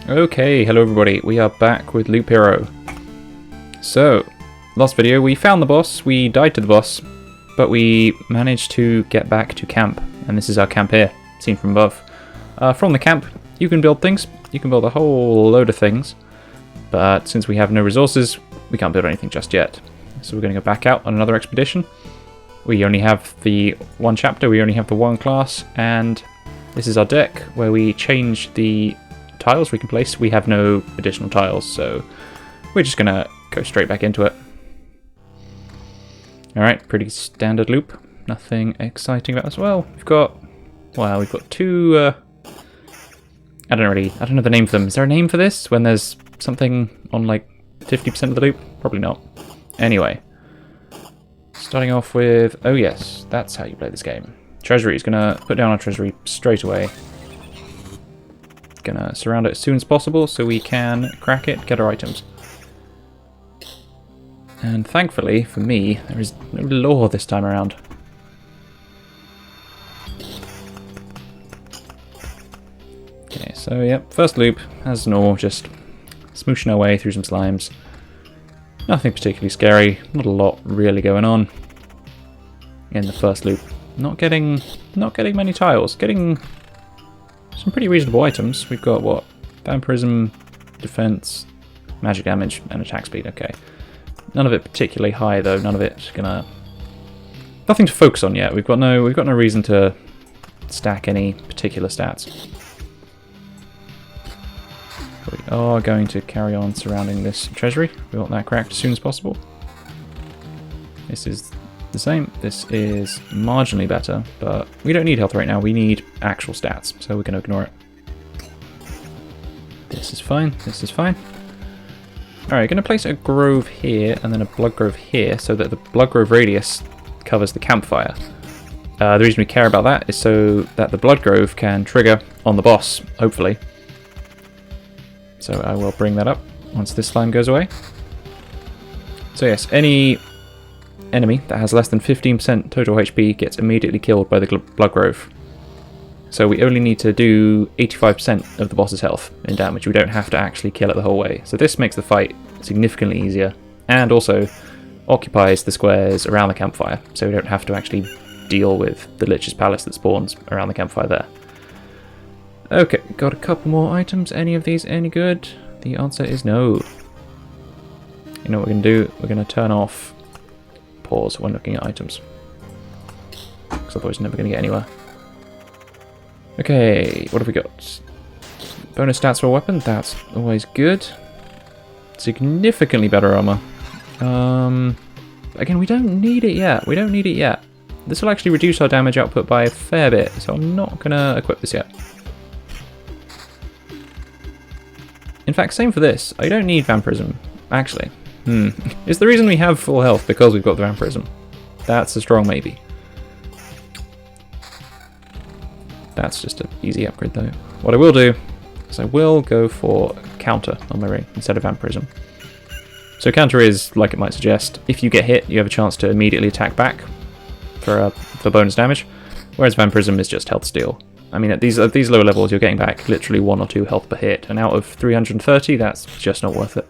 Okay, hello everybody, we are back with Loop Hero. So, last video we found the boss, we died to the boss, but we managed to get back to camp, and this is our camp here, seen from above. From the camp, you can build things, you can build a whole load of things, but since we have no resources, we can't build anything just yet. So we're going to go back out on another expedition. We only have the one chapter, we only have the one class, and this is our deck where we change the tiles we can place. We have no additional tiles, so we're just going to go straight back into it. Alright, pretty standard loop. Nothing exciting about this. Well, we've got two... I don't know the name for them. Is there a name for this when there's something on like 50% of the loop? Probably not. Anyway, starting off with... Oh yes, that's how you play this game. Treasury is going to put down our treasury straight away. Going to surround it as soon as possible so we can crack it, get our items. And thankfully, for me, there is no lore this time around. Okay, so yep, first loop, as normal, just smooshing our way through some slimes. Nothing particularly scary, not a lot really going on in the first loop. Not getting many tiles, getting some pretty reasonable items. We've got what? Vampirism, defense, magic damage, and attack speed, okay. None of it particularly high though, none of it nothing to focus on yet. We've got no reason to stack any particular stats. But we are going to carry on surrounding this treasury. We want that cracked as soon as possible. This is the same. This is marginally better, but we don't need health right now. We need actual stats, so we're going to ignore it. This is fine. This is fine. Alright, going to place a grove here and then a blood grove here so that the blood grove radius covers the campfire. The reason we care about that is so that the blood grove can trigger on the boss, hopefully. So I will bring that up once this slime goes away. So yes, any enemy that has less than 15% total HP gets immediately killed by the blood grove. So we only need to do 85% of the boss's health in damage. We don't have to actually kill it the whole way. So this makes the fight significantly easier, and also occupies the squares around the campfire, so we don't have to actually deal with the Lich's palace that spawns around the campfire there. Okay, got a couple more items. Any of these any good? The answer is no. You know what we're going to do? We're going to turn off pause when looking at items, because otherwise we're never going to get anywhere. Okay, what have we got? Bonus stats for a weapon, that's always good. Significantly better armor. Again, we don't need it yet. We don't need it yet. This will actually reduce our damage output by a fair bit, so I'm not going to equip this yet. In fact, same for this. I don't need vampirism, actually. Is the reason we have full health because we've got the vampirism? That's a strong maybe. That's just an easy upgrade though. What I will do is I will go for counter on my ring instead of vampirism. So counter is, like it might suggest, if you get hit you have a chance to immediately attack back for bonus damage, whereas vampirism is just health steal. I mean, at these lower levels you're getting back literally 1 or 2 health per hit, and out of 330 that's just not worth it.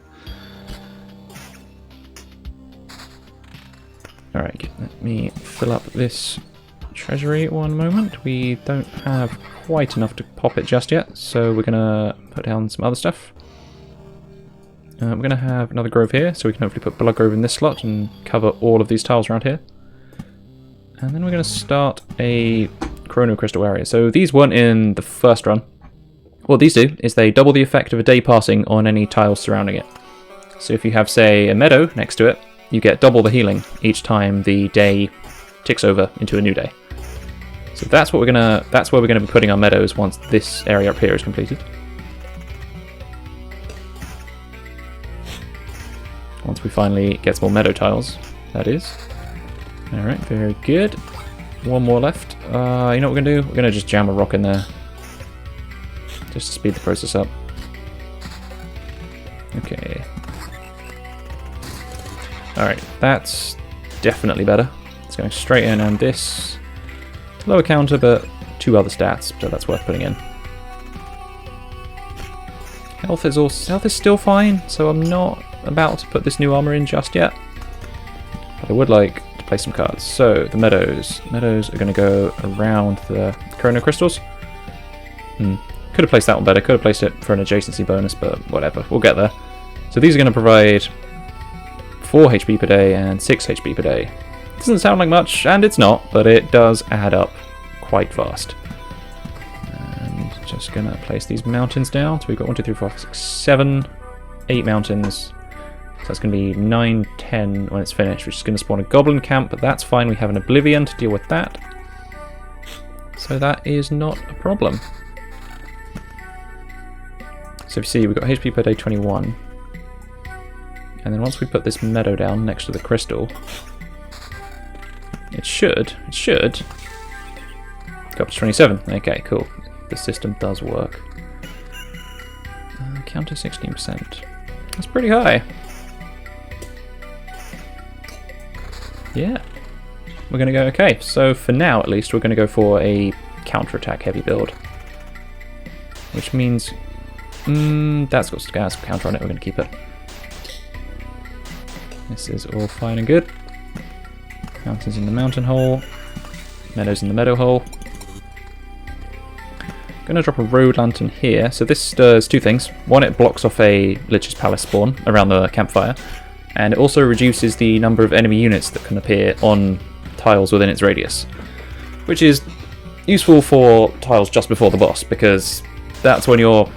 Alright, let me fill up this treasury one moment. We don't have quite enough to pop it just yet, so we're going to put down some other stuff. We're going to have another grove here, so we can hopefully put blood grove in this slot and cover all of these tiles around here. And then we're going to start a chrono crystal area. So these weren't in the first run. What these do is they double the effect of a day passing on any tiles surrounding it. So if you have, say, a meadow next to it, you get double the healing each time the day ticks over into a new day. So that's where we're gonna be putting our meadows once this area up here is completed. Once we finally get some more meadow tiles, that is. Alright, very good. One more left. You know what we're gonna do? We're gonna just jam a rock in there. Just to speed the process up. Okay. Alright, that's definitely better. It's going straight in, and this lower counter, but 2 other stats, so that's worth putting in. Health is still fine, so I'm not about to put this new armor in just yet. But I would like to play some cards. So the meadows are going to go around the chrono crystals. Could have placed that one better. Could have placed it for an adjacency bonus, but whatever. We'll get there. So these are going to provide 4 HP per day and 6 HP per day. Doesn't sound like much, and it's not, but it does add up quite fast. And just going to place these mountains down. So we've got 1, 2, 3, 4, 5, 6, 7, 8 mountains. So that's going to be 9, 10 when it's finished, which is going to spawn a goblin camp, but that's fine. We have an Oblivion to deal with that. So that is not a problem. So if you see, we've got HP per day 21. And then once we put this meadow down next to the crystal, it should go up to 27. Okay, cool. The system does work. Counter 16%. That's pretty high. Yeah. We're going to go, okay, so for now at least, we're going to go for a counter-attack heavy build. Which means, that's got some counter on it, we're going to keep it. This is all fine and good. Mountains in the mountain hole. Meadows in the meadow hole. Going to drop a road lantern here. So this does 2 things. One, it blocks off a Lich's Palace spawn around the campfire. And it also reduces the number of enemy units that can appear on tiles within its radius. Which is useful for tiles just before the boss, because that's when you're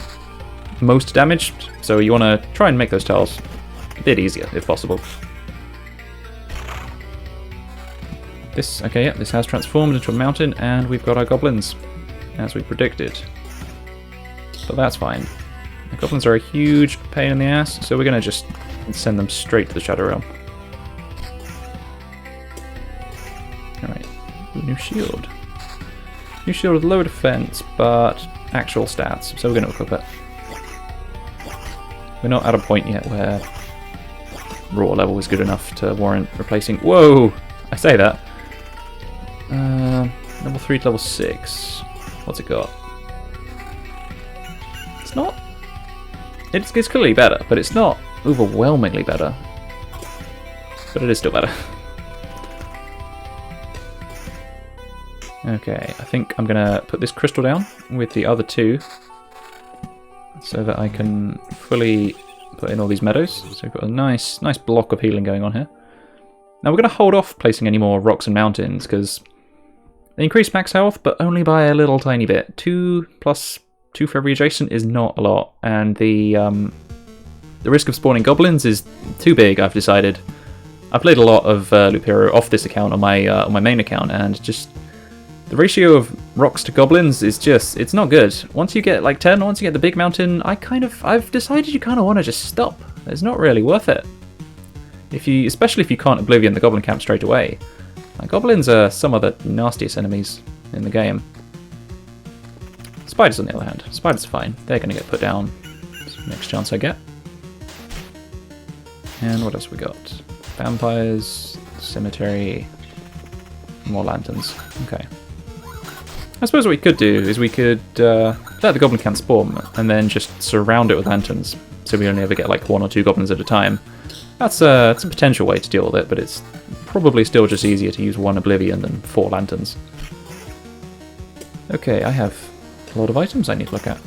most damaged. So you want to try and make those tiles a bit easier, if possible. This has transformed into a mountain, and we've got our goblins, as we predicted. But that's fine. The goblins are a huge pain in the ass, so we're going to just send them straight to the Shadow Realm. Alright, new shield. New shield with low defense, but actual stats, so we're going to equip it. We're not at a point yet where raw level is good enough to warrant replacing... Whoa! I say that. Level 3 to level 6. What's it got? It's not... It's clearly better, but it's not overwhelmingly better. But it is still better. Okay, I think I'm going to put this crystal down with the other 2. So that I can fully put in all these meadows. So we've got a nice block of healing going on here. Now we're going to hold off placing any more rocks and mountains, because they increase max health, but only by a little tiny bit. 2 plus 2 for every adjacent is not a lot, and the risk of spawning goblins is too big, I've decided. I played a lot of Loop Hero off this account on my main account, and just the ratio of rocks to goblins is just, it's not good. Once you get like 10, once you get the big mountain, I've decided you kind of want to just stop. It's not really worth it. Especially if you can't Oblivion the goblin camp straight away. Like, goblins are some of the nastiest enemies in the game. Spiders on the other hand, spiders are fine. They're going to get put down next chance I get. And what else we got? Vampires, cemetery, more lanterns. Okay. I suppose what we could do is we could let the goblin camp spawn and then just surround it with lanterns, so we only ever get like 1 or 2 goblins at a time. That's a potential way to deal with it, but it's probably still just easier to use 1 Oblivion than 4 lanterns. Okay, I have a lot of items I need to look at.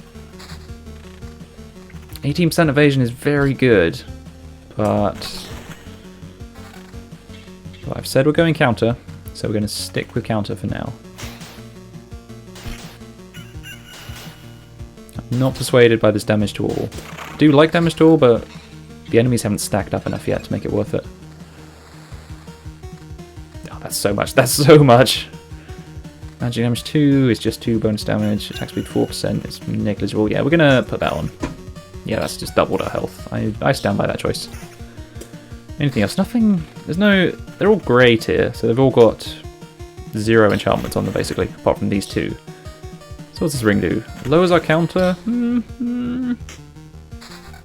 18% evasion is very good, but I've said we're going counter, so we're going to stick with counter for now. I'm not persuaded by this damage to all. I do like damage to all, but the enemies haven't stacked up enough yet to make it worth it. Oh, that's so much. That's so much. Magic damage 2 is just 2 bonus damage. Attack speed 4% is negligible. Yeah, we're going to put that on. Yeah, that's just doubled our health. I stand by that choice. Anything else? Nothing. There's no... They're all grey tier, so they've all got 0 enchantments on them, basically, apart from these 2. So what's this ring do? Lowers our counter?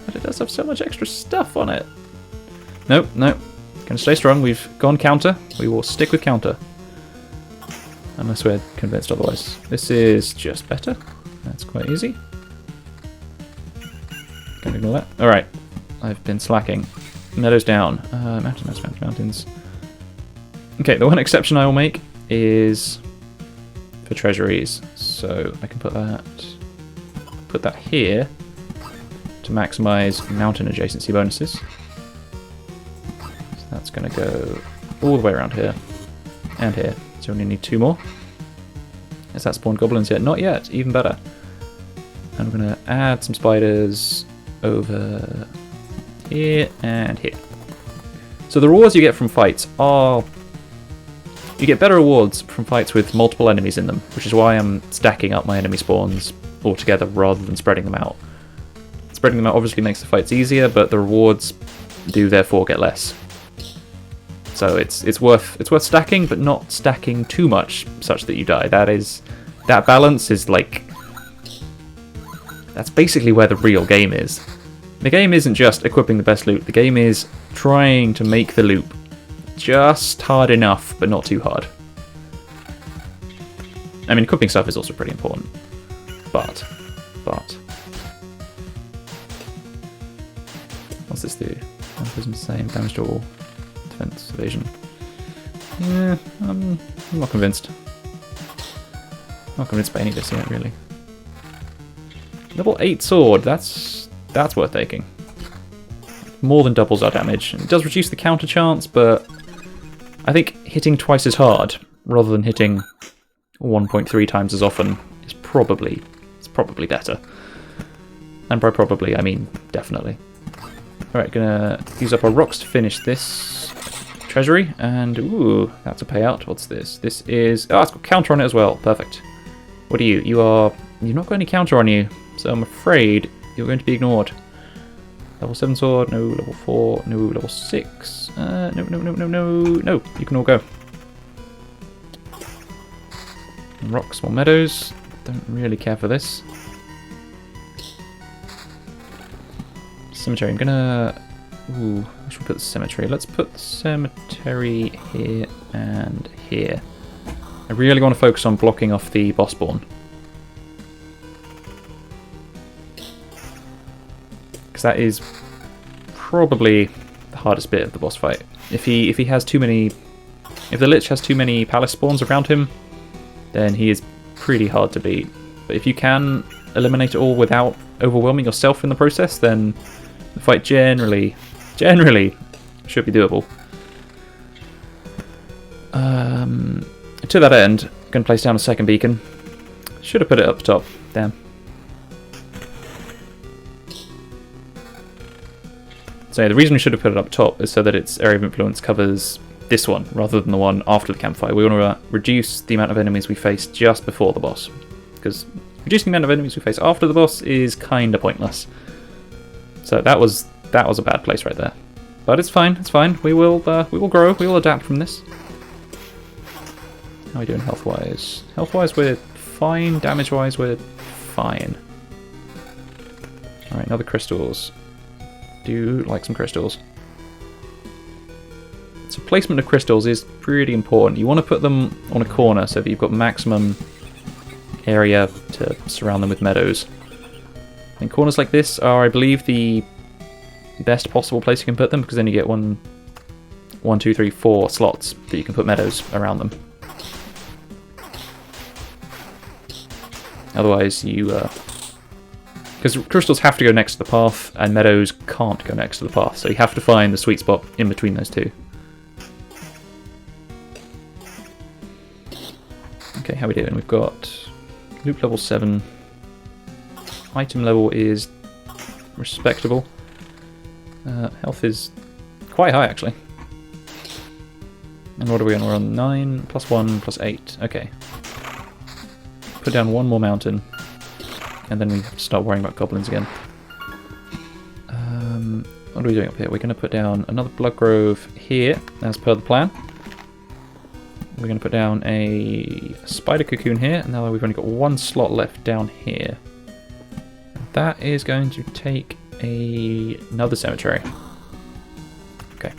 But it does have so much extra stuff on it. Nope, nope. Gonna stay strong. We've gone counter. We will stick with counter. Unless we're convinced otherwise. This is just better. That's quite easy. Don't ignore that. Alright, I've been slacking. Meadows down. Mountains. Okay, the one exception I will make is for treasuries. So I can put that here to maximize mountain adjacency bonuses. So that's going to go all the way around here and here. So we only need 2 more. Has that spawned goblins yet? Not yet. Even better. And we're going to add some spiders over here and here. So the rewards you get from fights are... You get better rewards from fights with multiple enemies in them, which is why I'm stacking up my enemy spawns altogether rather than spreading them out. Spreading them out obviously makes the fights easier, but the rewards do therefore get less. So it's worth stacking, but not stacking too much such that you die. That balance is like... That's basically where the real game is. The game isn't just equipping the best loot, the game is trying to make the loop just hard enough, but not too hard. I mean, equipping stuff is also pretty important. But... What's this do? Prism same, damage to all, defense, evasion. Yeah, I'm not convinced. Not convinced by any of this yet, really. Level 8 sword, that's worth taking. More than doubles our damage. It does reduce the counter chance, but I think hitting twice as hard rather than hitting 1.3 times as often is probably better. And by probably, I mean definitely. Alright, gonna use up our rocks to finish this treasury, and ooh, that's a payout. What's this? This is... Oh, it's got counter on it as well. Perfect. What are you? You've not got any counter on you, so I'm afraid you're going to be ignored. Level 7 sword, no. Level 4, no. Level 6, no. You can all go. Rocks, more meadows. Don't really care for this. Cemetery, I'm gonna... Ooh, I should put the cemetery. Let's put the cemetery here and here. I really want to focus on blocking off the boss spawn. Because that is probably the hardest bit of the boss fight. If he has too many... If the Lich has too many palace spawns around him, then he is pretty hard to beat. But if you can eliminate it all without overwhelming yourself in the process, then the fight generally should be doable. To that end, I'm going to place down a second beacon. Should have put it up top. Damn. So the reason we should have put it up top is so that its area of influence covers this one rather than the one after the campfire. We want to reduce the amount of enemies we face just before the boss, because reducing the amount of enemies we face after the boss is kind of pointless. So that was a bad place right there, but it's fine. It's fine. We will grow. We will adapt from this. How are we doing health wise? Health wise, we're fine. Damage wise, we're fine. All right, now the crystals. Do like some crystals. So placement of crystals is pretty important. You want to put them on a corner so that you've got maximum area to surround them with meadows. And corners like this are, I believe, the best possible place you can put them, because then you get 1, 2, 3, 4 slots that you can put meadows around them. Otherwise, you... Because crystals have to go next to the path, and meadows can't go next to the path, so you have to find the sweet spot in between those two. Okay, how are we doing? We've got loop level 7. Item level is respectable. Health is quite high, actually. And what are we on? We're on 9, plus 1, plus 8. Okay. Put down one more mountain. And then we have to start worrying about goblins again. What are we doing up here? We're going to put down another blood grove here, as per the plan. We're going to put down a spider cocoon here, and now we've only got one slot left down here. That is going to take another cemetery. Okay.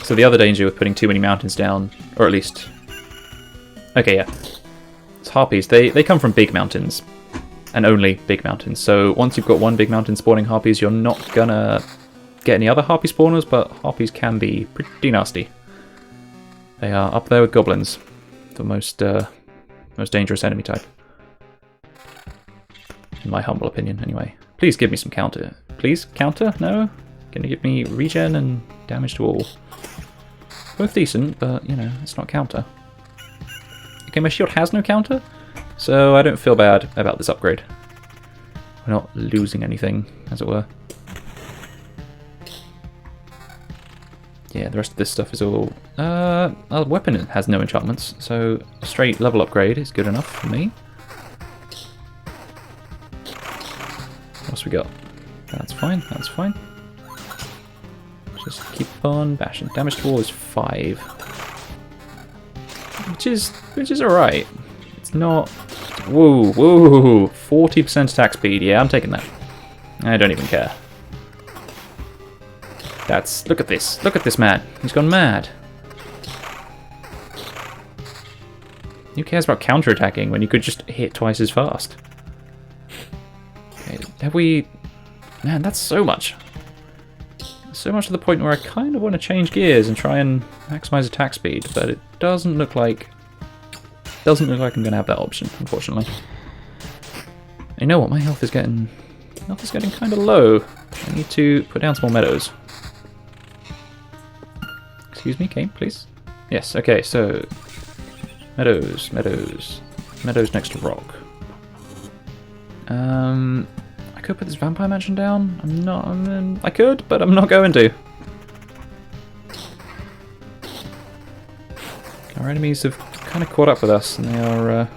So the other danger with putting too many mountains down, or at least... Okay, yeah. It's harpies. They come from big mountains. and only big mountains. So once you've got one big mountain spawning harpies, you're not gonna get any other harpy spawners, but harpies can be pretty nasty. They are up there with goblins, the most dangerous enemy type. In my humble opinion, anyway. Please give me some counter. Please? Counter? No? Gonna give me regen and damage to all. Both decent, but, you know, it's not counter. Okay, my shield has no counter, so I don't feel bad about this upgrade. We're not losing anything, as it were. Yeah, the rest of this stuff is all... our weapon has no enchantments, so a straight level upgrade is good enough for me. What else we got? That's fine, that's fine. Just keep on bashing. Damage to all is 5. Which is alright. It's not... Whoa, whoa, 40% attack speed. Yeah, I'm taking that. I don't even care. That's... Look at this. Look at this man. He's gone mad. Who cares about counterattacking when you could just hit twice as fast? Okay, have we... Man, that's so much. So much to the point where I kind of want to change gears and try and maximize attack speed, but it doesn't look like... I'm going to have that option, unfortunately. You know what? My health is getting kind of low. I need to put down some more meadows. Excuse me, Kane, please. Yes, okay, so... Meadows next to rock. I could put this vampire mansion down. I could, but I'm not going to. Our enemies have kind of caught up with us, and they are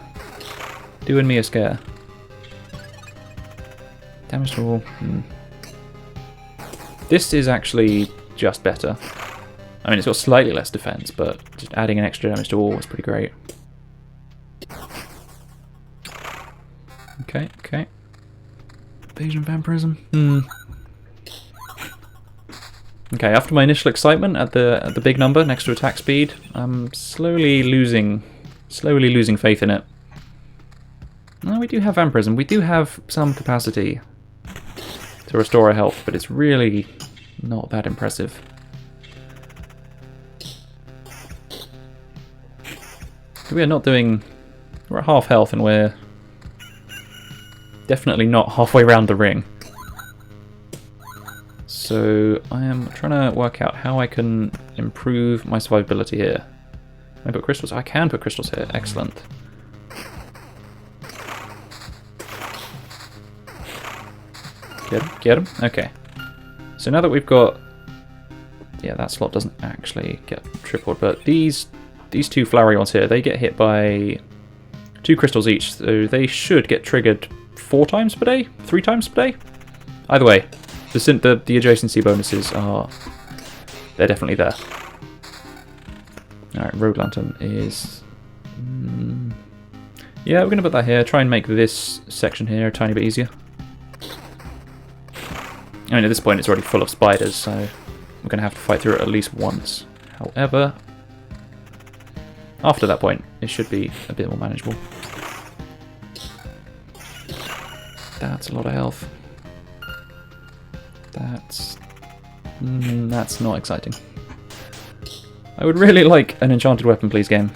doing me a scare. Damage to all. This is actually just better. I mean, it's got slightly less defense, but just adding an extra damage to all is pretty great. Okay, okay. Evasion vampirism. Okay, after my initial excitement at the big number next to attack speed, I'm slowly losing faith in it. No, we do have vampirism. We do have some capacity to restore our health, but it's really not that impressive. We're at half health, and we're definitely not halfway around the ring. So I am trying to work out how I can improve my survivability here. Can I put crystals? I can put crystals here. Excellent. Get him? Okay. So now that we've got... Yeah, that slot doesn't actually get tripled, but these two flowery ones here, they get hit by 2 crystals each, so they should get triggered 4 times per day? 3 times per day? Either way, the adjacency bonuses are... They're definitely there. Alright, Rogue Lantern is... yeah, we're going to put that here. Try and make this section here a tiny bit easier. I mean, at this point it's already full of spiders, so we're going to have to fight through it at least once. However, after that point, it should be a bit more manageable. That's a lot of health. That's not exciting. I would really like an enchanted weapon, please, game.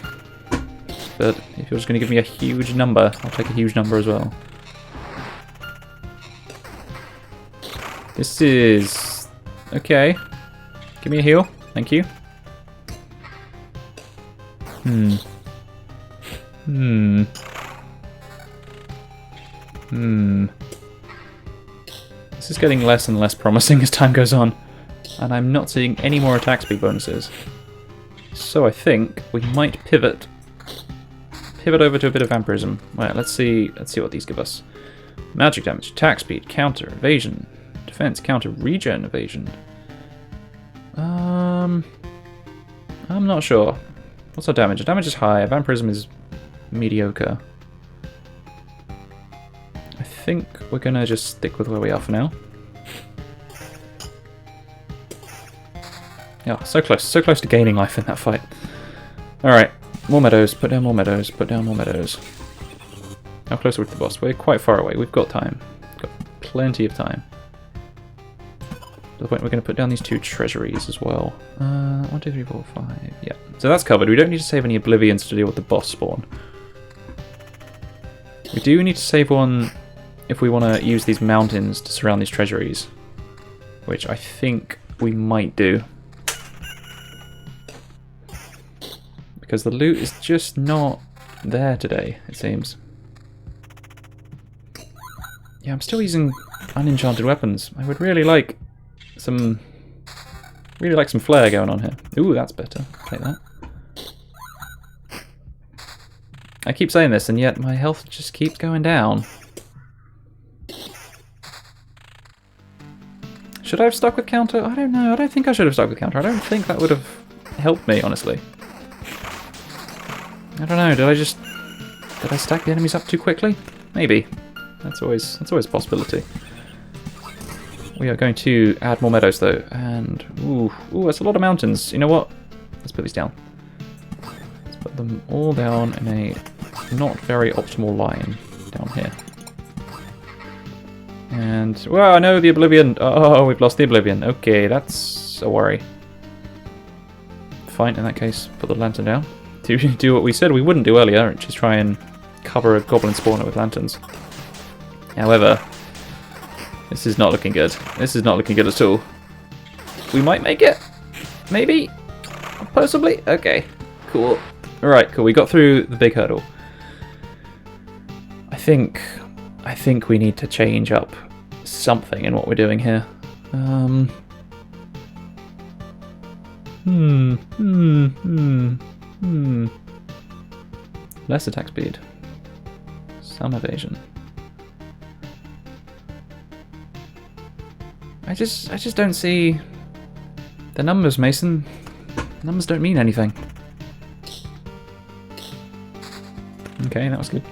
But if you're just going to give me a huge number, I'll take a huge number as well. This is... okay. Give me a heal. Thank you. This is getting less and less promising as time goes on, and I'm not seeing any more attack speed bonuses. So I think we might pivot over to a bit of vampirism. Right, let's see what these give us. Magic damage, attack speed, counter, evasion, defense, counter, regen, evasion. I'm not sure. What's our damage? Our damage is high. Vampirism is mediocre. I think we're gonna just stick with where we are for now. Yeah, so close to gaining life in that fight. Alright, more meadows, put down more meadows, put down more meadows. How close are we to the boss? We're quite far away. We've got time. We've got plenty of time. To the point we're going to put down these 2 treasuries as well. 1, 2, 3, 4, 5. Yeah. So that's covered. We don't need to save any oblivions to deal with the boss spawn. We do need to save one if we want to use these mountains to surround these treasuries, which I think we might do. Because the loot is just not there today, it seems. Yeah, I'm still using unenchanted weapons. I would really like some flair going on here. Ooh, that's better. Take that. I keep saying this, and yet my health just keeps going down. Should I have stuck with counter? I don't know. I don't think I should have stuck with counter. I don't think that would have helped me, honestly. I don't know. Did I stack the enemies up too quickly? Maybe. That's always a possibility. We are going to add more meadows though, and ooh, that's a lot of mountains. You know what? Let's put these down. Let's put them all down in a not very optimal line down here. And well, I know the Oblivion. Oh, we've lost the Oblivion. Okay, that's a worry. Fine, in that case, put the lantern down. To do what we said we wouldn't do earlier, which is try and cover a goblin spawner with lanterns. However, this is not looking good. This is not looking good at all. We might make it. Maybe. Possibly. Okay. Cool. Alright, cool. We got through the big hurdle. I think we need to change up something in what we're doing here. Less attack speed. Some evasion. I just don't see the numbers, Mason. Numbers don't mean anything. Okay, that was good.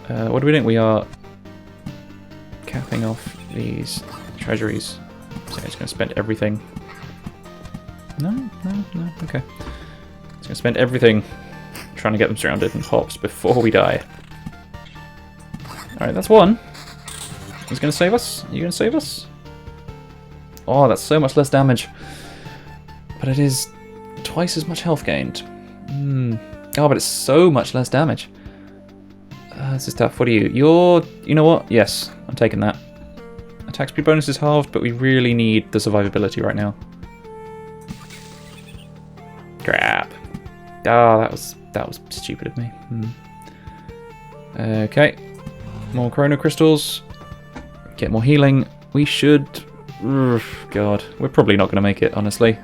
What are we doing? We are capping off these treasuries. So I'm just going to spend everything. No, okay. Just going to spend everything trying to get them surrounded in pops before we die. Alright, that's one. He's going to save us? Are you going to save us? Oh, that's so much less damage. But it is twice as much health gained. Oh, but it's so much less damage. This is tough. What are you? You know what? Yes, I'm taking that. Attack speed bonus is halved, but we really need the survivability right now. Crap. Ah, that was stupid of me. Okay. More chrono crystals. Get more healing. We should... God, we're probably not going to make it, honestly.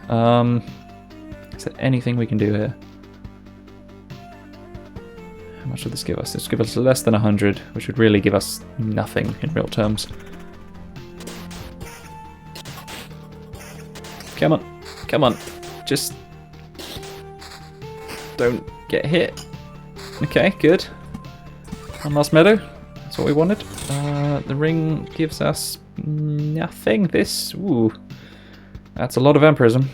Is there anything we can do here? How much would this give us? This would give us less than 100, which would really give us nothing in real terms. Come on. Come on. Just... don't get hit. Okay, good. One last meadow. That's what we wanted. The ring gives us nothing. This... ooh. That's a lot of vampirism.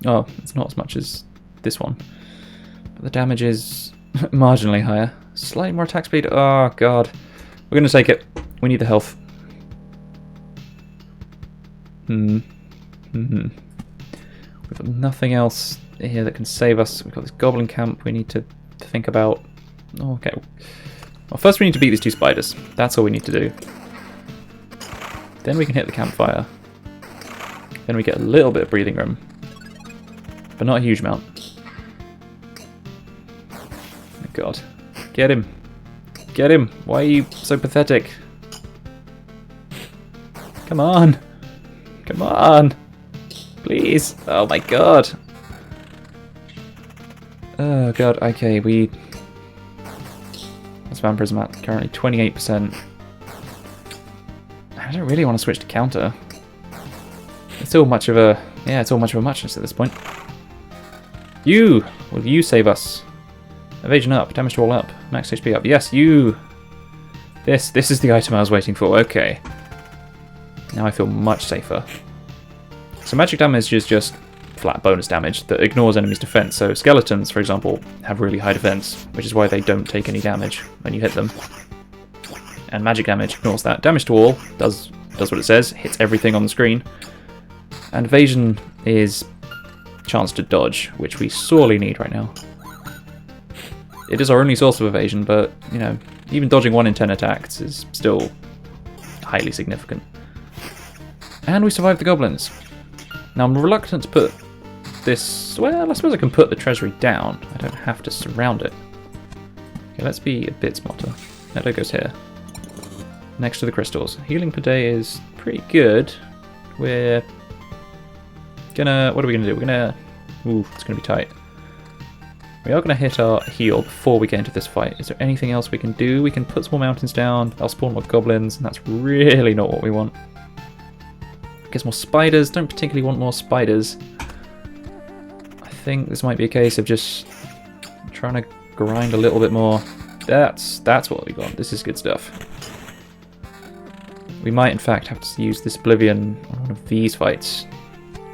Oh, it's not as much as this one. But the damage is marginally higher. Slightly more attack speed. Oh, God. We're going to take it. We need the health. We've got nothing else here that can save us. We've got this goblin camp we need to think about. Oh, okay. Well, first we need to beat these 2 spiders. That's all we need to do. Then we can hit the campfire. Then we get a little bit of breathing room. But not a huge amount. Oh, God. Get him. Get him. Why are you so pathetic? Come on. Come on. Please. Oh my God. Oh God. Okay, we... what's vampirism at? Currently 28%. I don't really want to switch to counter. It's all much of a... yeah, it's all much of a muchness at this point. You! Will you save us? Evasion up, damage to all up, max HP up. Yes, you! This is the item I was waiting for. Okay. Now I feel much safer. So magic damage is just flat bonus damage that ignores enemies' defense. So skeletons, for example, have really high defense, which is why they don't take any damage when you hit them. And magic damage ignores that. Damage to all does what it says, hits everything on the screen. And evasion is chance to dodge, which we sorely need right now. It is our only source of evasion, but, you know, even dodging 1 in 10 attacks is still highly significant. And we survived the goblins. Now I'm reluctant to put this... Well, I suppose I can put the treasury down. I don't have to surround it. Okay, let's be a bit smarter. Meadow goes here. Next to the crystals. Healing per day is pretty good. We're gonna... What are we gonna do? We're gonna... Ooh, it's gonna be tight. We are gonna hit our heal before we get into this fight. Is there anything else we can do? We can put some more mountains down. They'll spawn more goblins, and that's really not what we want. Guess more spiders. Don't particularly want more spiders. I think this might be a case of just trying to grind a little bit more. That's what we want. This is good stuff. We might, in fact, have to use this Oblivion on one of these fights,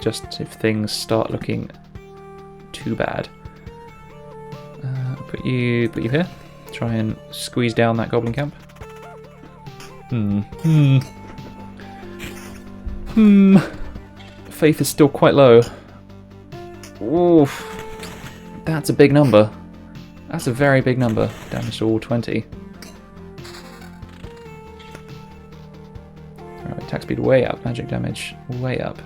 just if things start looking too bad. Put you here. Try and squeeze down that goblin camp. Faith is still quite low. Oof. That's a big number. That's a very big number. Damage to all 20. Alright, attack speed way up. Magic damage way up.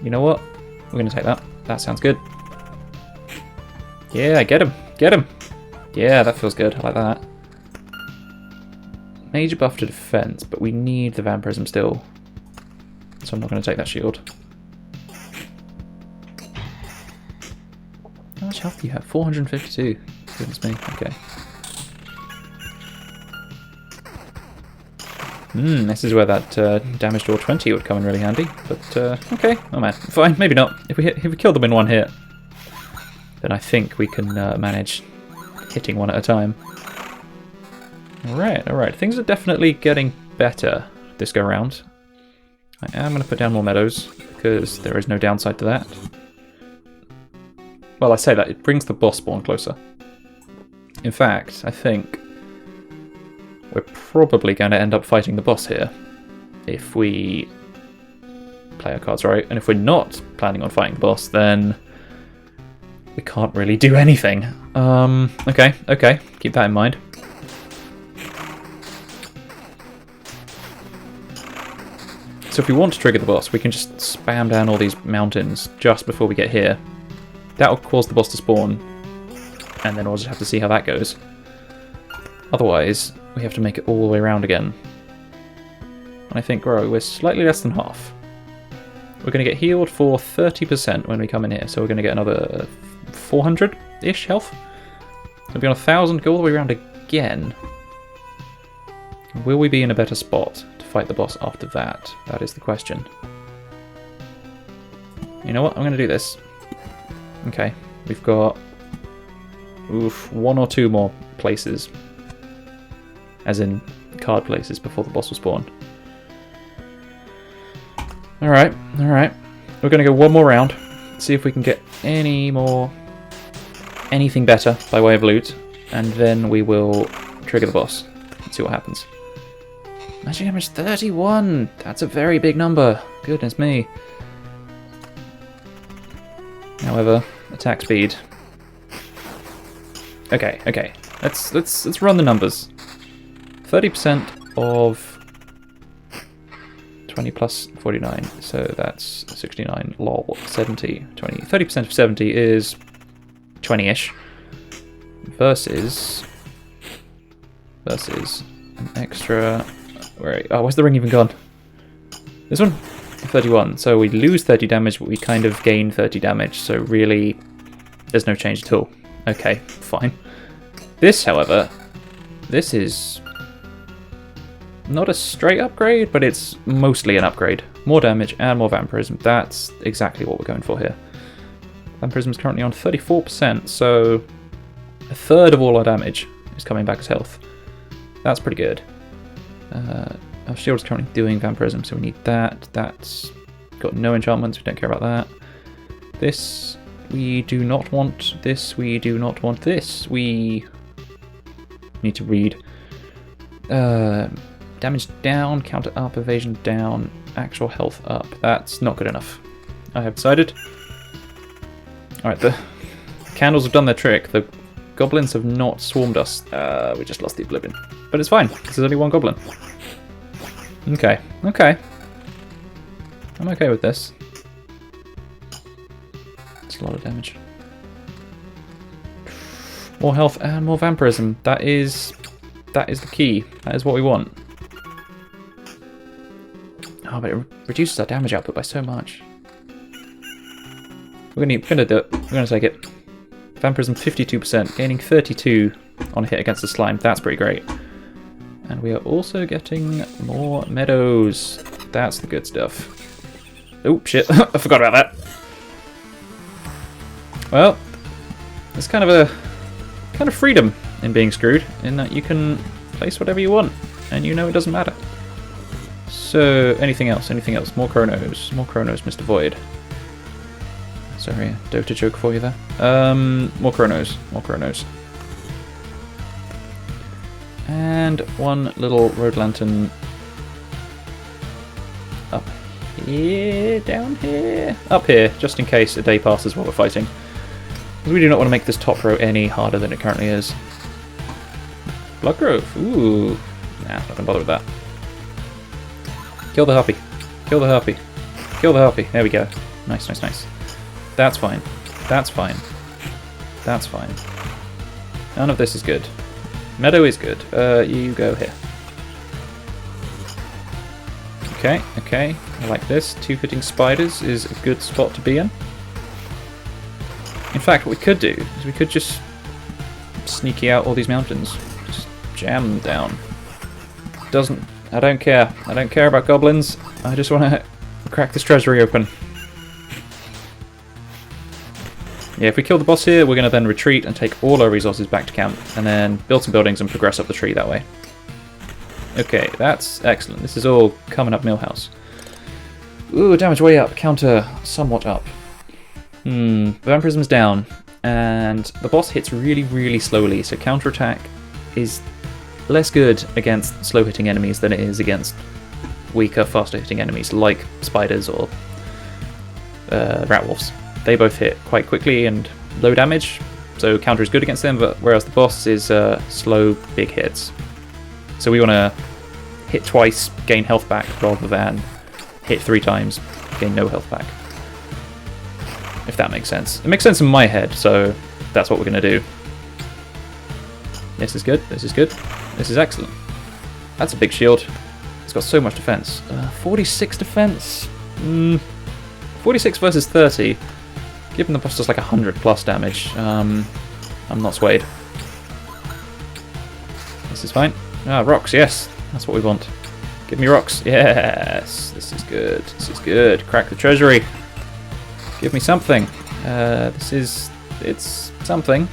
You know what? We're going to take that. That sounds good. Yeah, get him! Get him! Yeah, that feels good. I like that. Major buff to defense, but we need the vampirism still. So I'm not going to take that shield. How much health do you have? 452. Goodness me. Okay. This is where that damage to all 20 would come in really handy. But okay. Oh man, fine. Maybe not. If we kill them in one hit, then I think we can manage hitting one at a time. Alright. Things are definitely getting better this go round. I am going to put down more meadows, because there is no downside to that. Well, I say that, it brings the boss spawn closer. In fact, I think we're probably going to end up fighting the boss here, if we play our cards right. And if we're not planning on fighting the boss, then we can't really do anything. Okay, keep that in mind. So if we want to trigger the boss, we can just spam down all these mountains just before we get here. That will cause the boss to spawn, and then we'll just have to see how that goes. Otherwise, we have to make it all the way around again. And I think, we're slightly less than half. We're going to get healed for 30% when we come in here, so we're going to get another 400-ish health. So we'll be on 1,000, go all the way around again. Will we be in a better spot to fight the boss after that? That is the question. You know what? I'm going to do this. Okay, we've got 1 or 2 more places. As in card places before the boss will spawn. Alright. We're going to go one more round. See if we can get anything better by way of loot. And then we will trigger the boss. Let's see what happens. Magic damage 31! That's a very big number. Goodness me. However, attack speed. Okay. Let's run the numbers. 30% of 20 plus 49, so that's 69. Lol. 70, 20. 30% of 70 is 20-ish. Versus an extra. Where's the ring even gone? This one? 31. So we lose 30 damage, but we kind of gain 30 damage. So really, there's no change at all. Okay, fine. This, however, this is not a straight upgrade, but it's mostly an upgrade. More damage and more vampirism. That's exactly what we're going for here. Vampirism is currently on 34%, so a third of all our damage is coming back as health. That's pretty good. Our shield is currently doing vampirism, so we need that. That's got no enchantments, we don't care about that. This we do not want. This we do not want. This we need to read. Damage down, counter up, evasion down, actual health up. That's not good enough. I have decided. Alright, the candles have done their trick. The goblins have not swarmed us. We just lost the Oblivion. But it's fine, because there's only one goblin. Okay, okay. I'm okay with this. It's a lot of damage. More health and more vampirism. That is the key. That is what we want. Oh, but it reduces our damage output by so much. We're gonna do it. We're gonna take it. Vampirism 52%, gaining 32 on a hit against the slime. That's pretty great. And we are also getting more meadows. That's the good stuff. Oh shit! I forgot about that. Well, there's kind of freedom in being screwed, in that you can place whatever you want, and you know it doesn't matter. So, anything else? Anything else? More chronos. More chronos, Mr. Void. Sorry, a Dota joke for you there. More chronos. More chronos. And one little road lantern up here, down here, up here, just in case a day passes while we're fighting. Because we do not want to make this top row any harder than it currently is. Bloodgrove. Ooh. Nah, not gonna bother with that. Kill the harpy. Kill the harpy. Kill the harpy. There we go. Nice, nice, nice. That's fine. That's fine. That's fine. None of this is good. Meadow is good. You go here. Okay, okay. I like this. Two-footing spiders is a good spot to be in. In fact, what we could do is we could just sneaky out all these mountains. Just jam them down. I don't care. I don't care about goblins. I just want to crack this treasury open. Yeah, if we kill the boss here, we're going to then retreat and take all our resources back to camp, and then build some buildings and progress up the tree that way. Okay, that's excellent. This is all coming up Millhouse. Ooh, damage way up. Counter somewhat up. Vampirism's down, and the boss hits really, really slowly, so counterattack is less good against slow-hitting enemies than it is against weaker, faster-hitting enemies like spiders or rat wolves. They both hit quite quickly and low damage, so counter is good against them, but whereas the boss is slow, big hits. So we want to hit twice, gain health back, rather than hit 3 times, gain no health back. If that makes sense. It makes sense in my head, so that's what we're going to do. This is good, this is good, this is excellent. That's a big shield. It's got so much defense. 46 defense? 46 versus 30. Given the boss does like 100 plus damage, I'm not swayed. This is fine. Ah, rocks, yes. That's what we want. Give me rocks. Yes. This is good. This is good. Crack the treasury. Give me something. It's something.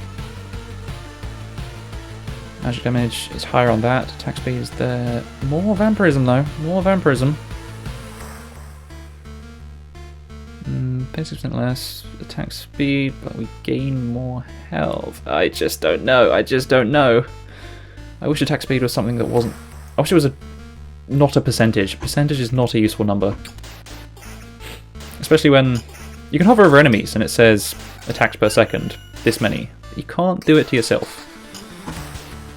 Magic damage is higher on that. Attack speed is there. More vampirism though. More vampirism. 50% less attack speed, but we gain more health. I just don't know. I just don't know. I wish attack speed was something that wasn't... I wish it was not a percentage. Percentage is not a useful number. Especially when you can hover over enemies and it says attacks per second, this many. You can't do it to yourself.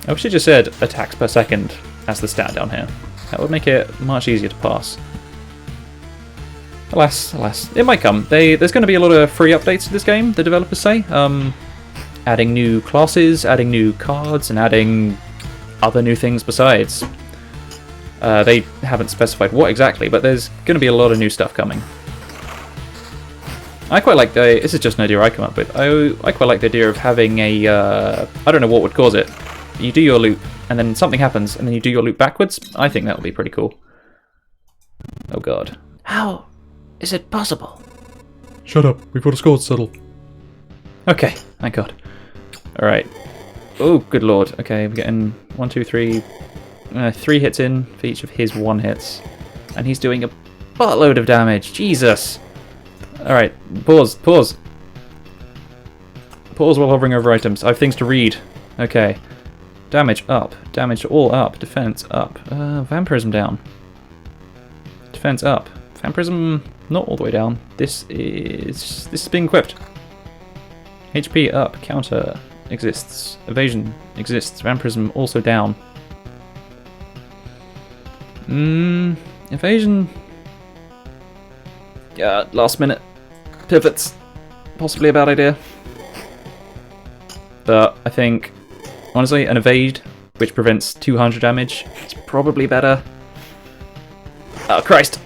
I wish it just said attacks per second as the stat down here. That would make it much easier to pass. Alas, alas. It might come. There's going to be a lot of free updates to this game, the developers say. Adding new classes, adding new cards, and adding other new things besides. They haven't specified what exactly, but there's going to be a lot of new stuff coming. I quite like this is just an idea I come up with. I quite like the idea of having a, I don't know what would cause it. You do your loop, and then something happens, and then you do your loop backwards. I think that would be pretty cool. Oh god. How is it possible? Shut up, we've got a score to settle. Okay, thank god. Alright. Oh, good lord. Okay, we're getting 1, 2, 3... 3 hits in for each of his 1 hits. And he's doing a buttload of damage. Jesus! Alright, pause. Pause while hovering over items. I have things to read. Okay. Damage up. Damage all up. Defense up. Vampirism down. Defense up. Vampirism not all the way down. This is being equipped. HP up. Counter exists. Evasion exists. Vampirism also down. Evasion. Yeah, last minute pivots. Possibly a bad idea. But I think, honestly, an evade, which prevents 200 damage, is probably better. Oh, Christ.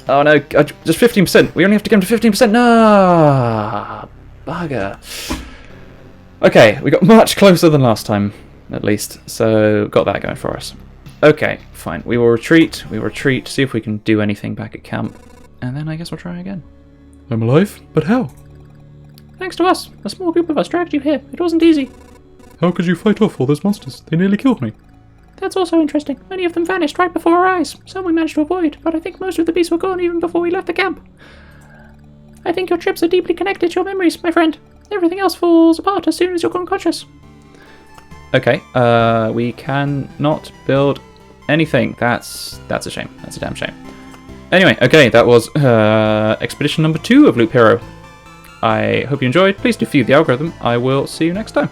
Oh, no. Just 15%. We only have to get him to 15%. No! Bugger. Okay, we got much closer than last time, at least. So, got that going for us. Okay, fine. We will retreat. See if we can do anything back at camp. And then I guess we'll try again. I'm alive? But how? Thanks to us. A small group of us dragged you here. It wasn't easy. How could you fight off all those monsters? They nearly killed me. That's also interesting. Many of them vanished right before our eyes. Some we managed to avoid, but I think most of the beasts were gone even before we left the camp. I think your trips are deeply connected to your memories, my friend. Everything else falls apart as soon as you're gone conscious. Okay, we cannot build anything. That's a shame. That's a damn shame. Anyway, okay, that was expedition number 2 of Loop Hero. I hope you enjoyed. Please do feed the algorithm. I will see you next time.